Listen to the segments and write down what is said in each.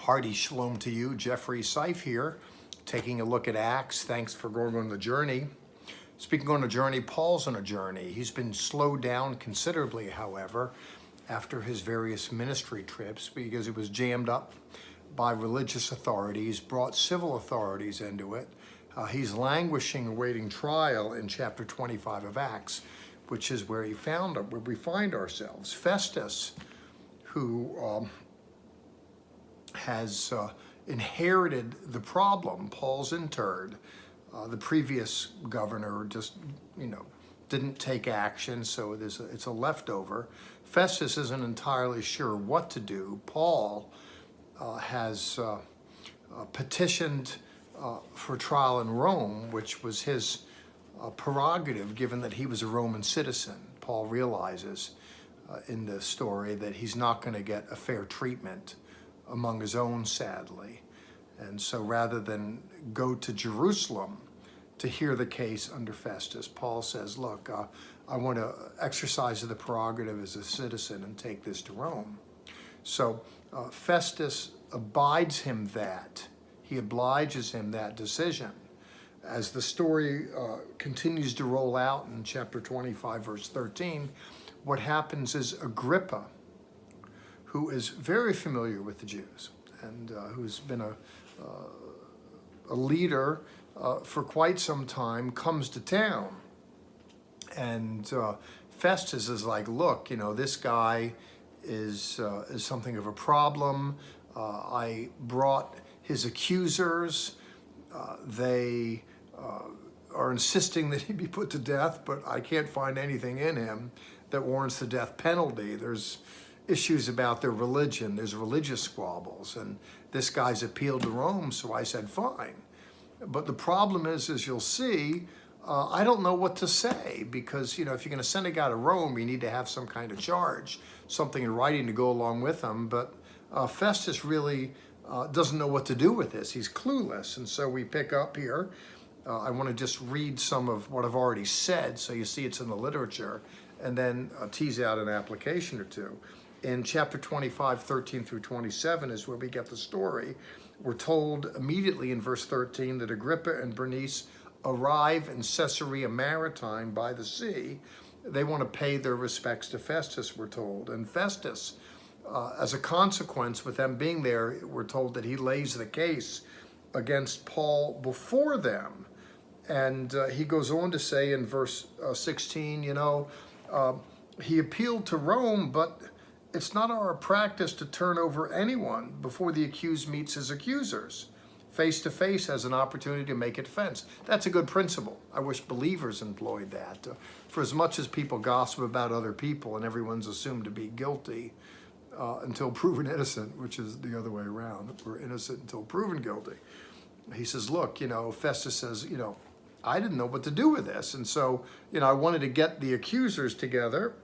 Hearty shalom to you. Jeffrey Seif here, taking a look at Acts. Thanks for going on the journey. Speaking on a journey, Paul's on a journey. He's been slowed down considerably, however, after his various ministry trips because he was jammed up by religious authorities, brought civil authorities into it. He's languishing, awaiting trial in chapter 25 of Acts, which is where we find ourselves. Festus, who has inherited the problem Paul's interred. The previous governor just, didn't take action, so it's a leftover. Festus isn't entirely sure what to do. Paul has petitioned for trial in Rome, which was his prerogative, given that he was a Roman citizen. Paul realizes in the story that he's not going to get a fair treatment among his own, sadly. And so rather than go to Jerusalem to hear the case under Festus, Paul says, look, I want to exercise the prerogative as a citizen and take this to Rome. So Festus abides him that. He obliges him that decision. As the story continues to roll out in chapter 25, verse 13, what happens is Agrippa, who is very familiar with the Jews and who's been a leader for quite some time, comes to town. And Festus is like, look, this guy is something of a problem. I brought his accusers. They are insisting that he be put to death, but I can't find anything in him that warrants the death penalty. There's issues about their religion. There's religious squabbles, and this guy's appealed to Rome, so I said, fine. But the problem is, as you'll see, I don't know what to say, because, if you're going to send a guy to Rome, you need to have some kind of charge, something in writing to go along with him. But Festus really doesn't know what to do with this. He's clueless. And so we pick up here. I want to just read some of what I've already said, so you see it's in the literature, and then tease out an application or two. In chapter 25, 13 through 27 is where we get the story. We're told immediately in verse 13 that Agrippa and Bernice arrive in Caesarea Maritime by the sea. They want to pay their respects to Festus, we're told. And Festus, as a consequence, with them being there, we're told that he lays the case against Paul before them. And he goes on to say in verse 16, he appealed to Rome, but it's not our practice to turn over anyone before the accused meets his accusers. Face to face has an opportunity to make a defense. That's a good principle. I wish believers employed that. For as much as people gossip about other people and everyone's assumed to be guilty until proven innocent, which is the other way around. We're innocent until proven guilty. He says, look, Festus says, I didn't know what to do with this. And so, I wanted to get the accusers together.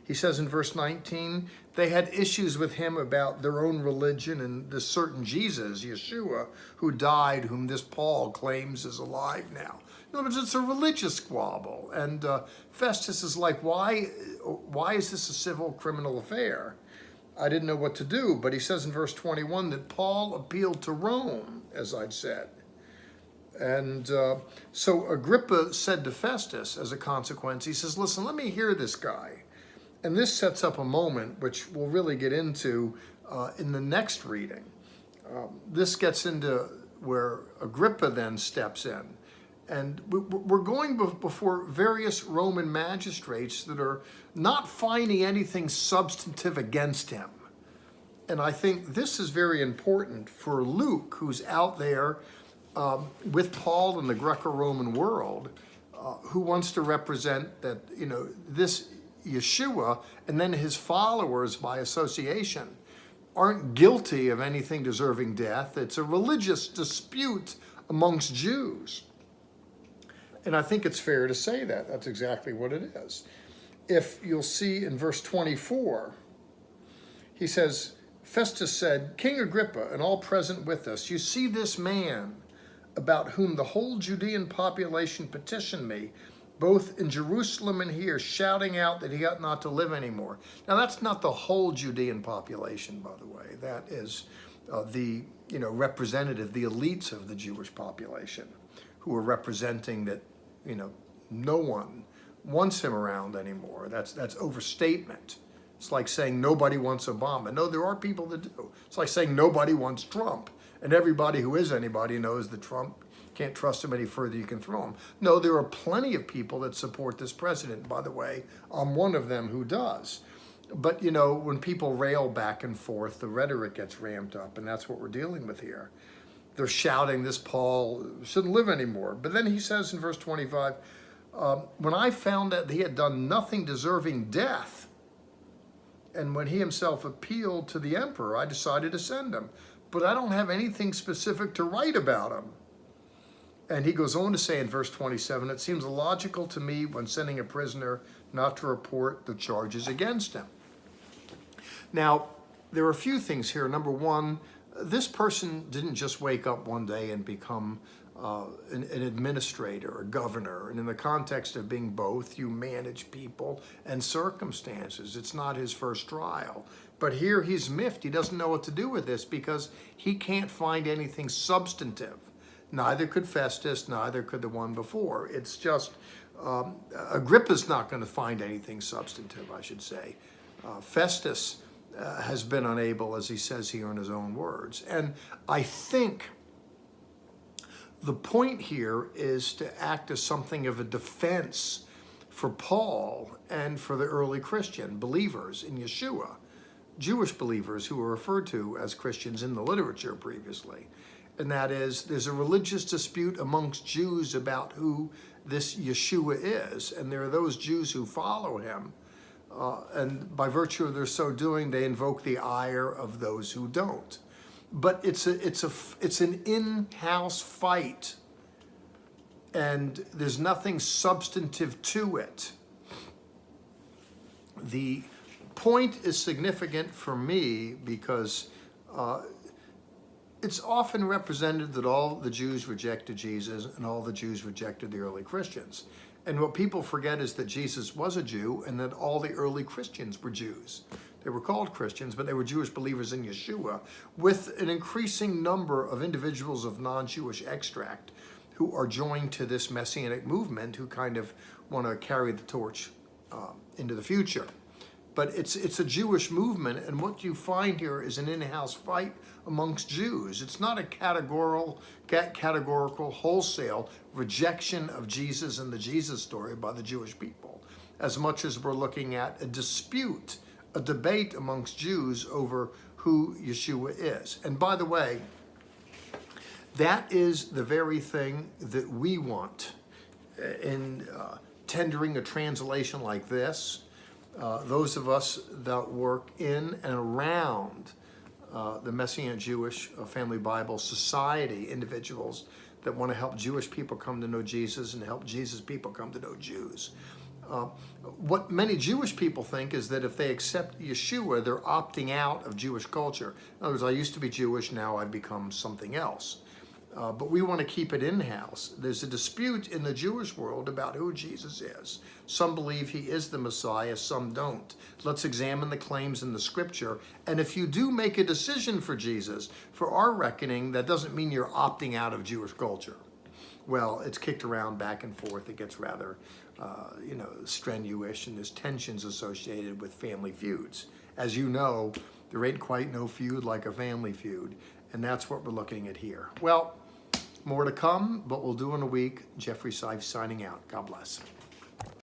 He says in verse 19, they had issues with him about their own religion and this certain Jesus, Yeshua, who died, whom this Paul claims is alive now. In other words, it's a religious squabble. And Festus is like, why is this a civil criminal affair? I didn't know what to do. But he says in verse 21 that Paul appealed to Rome, as I'd said. And so Agrippa said to Festus, as a consequence, he says, listen, let me hear this guy. And this sets up a moment which we'll really get into in the next reading. This gets into where Agrippa then steps in. And we're going before various Roman magistrates that are not finding anything substantive against him. And I think this is very important for Luke, who's out there with Paul in the Greco-Roman world, who wants to represent that, this Yeshua and then his followers by association aren't guilty of anything deserving death. It's a religious dispute amongst Jews. And I think it's fair to say that. That's exactly what it is. If you'll see in verse 24, he says, Festus said, King Agrippa and all present with us, you see this man about whom the whole Judean population petitioned me both in Jerusalem and here, shouting out that he ought not to live anymore. Now, that's not the whole Judean population, by the way. That is the representative, the elites of the Jewish population, who are representing that no one wants him around anymore. That's overstatement. It's like saying nobody wants Obama. No, there are people that do. It's like saying nobody wants Trump. And everybody who is anybody knows that Trump, can't trust him any further, you can throw him. No, there are plenty of people that support this president. By the way, I'm one of them who does. But, when people rail back and forth, the rhetoric gets ramped up, and that's what we're dealing with here. They're shouting this Paul shouldn't live anymore. But then he says in verse 25, when I found that he had done nothing deserving death, and when he himself appealed to the emperor, I decided to send him. But I don't have anything specific to write about him. And he goes on to say in verse 27, it seems illogical to me when sending a prisoner not to report the charges against him. Now, there are a few things here. Number one, this person didn't just wake up one day and become an administrator, a governor. And in the context of being both, you manage people and circumstances. It's not his first trial. But here he's miffed. He doesn't know what to do with this because he can't find anything substantive. Neither could Festus, neither could the one before. It's just, Agrippa's not going to find anything substantive, I should say. Festus has been unable, as he says here in his own words. And I think the point here is to act as something of a defense for Paul and for the early Christian believers in Yeshua, Jewish believers who were referred to as Christians in the literature previously. And that is, there's a religious dispute amongst Jews about who this Yeshua is. And there are those Jews who follow him. And by virtue of their so doing, they invoke the ire of those who don't. But it's an in-house fight, and there's nothing substantive to it. The point is significant for me because it's often represented that all the Jews rejected Jesus and all the Jews rejected the early Christians. And what people forget is that Jesus was a Jew and that all the early Christians were Jews. They were called Christians, but they were Jewish believers in Yeshua, with an increasing number of individuals of non-Jewish extract who are joined to this Messianic movement, who kind of want to carry the torch into the future. But it's a Jewish movement, and what you find here is an in-house fight amongst Jews. It's not a categorical, wholesale rejection of Jesus and the Jesus story by the Jewish people, as much as we're looking at a dispute, a debate amongst Jews over who Yeshua is. And by the way, that is the very thing that we want in tendering a translation like this. Those of us that work in and around the Messianic Jewish Family Bible Society, individuals that want to help Jewish people come to know Jesus and help Jesus people come to know Jews. What many Jewish people think is that if they accept Yeshua, they're opting out of Jewish culture. In other words, I used to be Jewish, now I've become something else. But we want to keep it in-house. There's a dispute in the Jewish world about who Jesus is. Some believe he is the Messiah, some don't. Let's examine the claims in the scripture. And if you do make a decision for Jesus, for our reckoning, that doesn't mean you're opting out of Jewish culture. Well, it's kicked around back and forth. It gets rather, strenuous, and there's tensions associated with family feuds. As you know, there ain't quite no feud like a family feud. And that's what we're looking at here. Well, more to come, but we'll do in a week. Jeffrey Seif signing out. God bless.